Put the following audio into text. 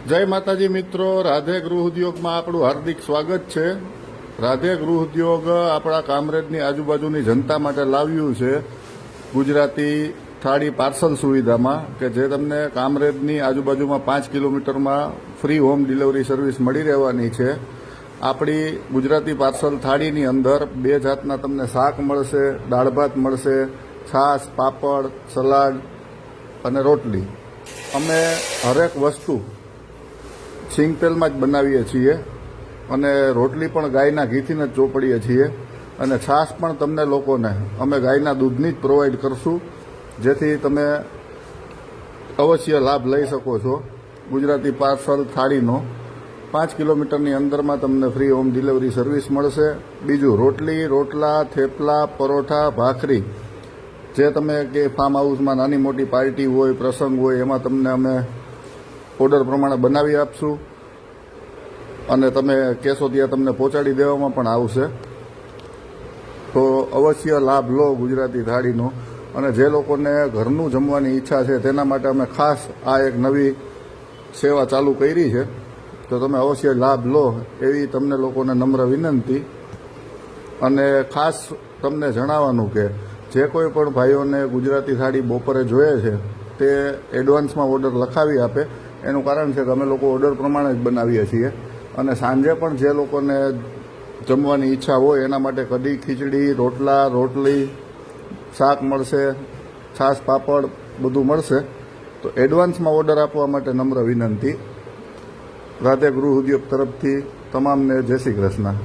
જય માતાજી મિત્રો, રાધે ગૃહ ઉદ્યોગમાં આપણું હાર્દિક સ્વાગત છે। રાધે ગૃહ ઉદ્યોગ આપણા કામરેજની આજુબાજુની જનતા માટે લાવ્યું છે ગુજરાતી થાળી પાર્સલ સુવિધામાં, કે જે તમને કામરેજની આજુબાજુમાં 5 કિલોમીટરમાં ફ્રી હોમ ડિલિવરી સર્વિસ મળી રહેવાની છે। આપણી ગુજરાતી પાર્સલ થાળીની અંદર 2 જાતના તમને શાક મળશે, દાળ ભાત મળશે, છાશ, પાપડ, સલાડ અને રોટલી। અમે હરેક વસ્તુ સિંગ તેલમાં જ બનાવીએ છીએ અને રોટલી પણ ગાયના ઘીથી જ ચોપડીએ છીએ અને છાશ પણ તમને લોકોને અમે ગાયના દૂધની જ પ્રોવાઈડ કરશું, જેથી તમે અવશ્ય લાભ લઈ શકો છો। ગુજરાતી પાર્સલ થાળીનો 5 કિલોમીટરની અંદરમાં તમને ફ્રી હોમ ડિલિવરી સર્વિસ મળશે। બીજું, રોટલી, રોટલા, થેપલા, પરોઠા, ભાખરી, જે તમે કે ફાર્મ હાઉસમાં નાની મોટી પાર્ટી હોય, પ્રસંગ હોય, એમાં તમને અમે ઓર્ડર પ્રમાણે બનાવી આપશું અને તમે કહેશો ત્યાં તમને પહોંચાડી દેવામાં પણ આવશે। તો અવશ્ય લાભ લો ગુજરાતી થાળીનો। અને જે લોકોને ઘરનું જમવાની ઈચ્છા છે તેના માટે અમે ખાસ આ એક નવી સેવા ચાલુ કરી છે, તો તમે અવશ્ય લાભ લો એવી તમને લોકોને નમ્ર વિનંતી। અને ખાસ તમને જણાવવાનું કે જે કોઈ પણ ભાઈઓને ગુજરાતી થાળી બપોરે જોઈએ છે તે એડવાન્સમાં ઓર્ડર લખાવી આપે। એનું કારણ છે કે અમે લોકો ઓર્ડર પ્રમાણે જ બનાવીએ છીએ અને સાંજે પણ જે લોકોને જમવાની ઈચ્છા હોય એના માટે કઢી, ખીચડી, રોટલા, રોટલી, શાક મળશે, છાશ, પાપડ બધું મળશે। તો એડવાન્સમાં ઓર્ડર આપવા માટે નમ્ર વિનંતી। રાધે ગૃહ ઉદ્યોગ તરફથી તમામને જય શ્રી કૃષ્ણ।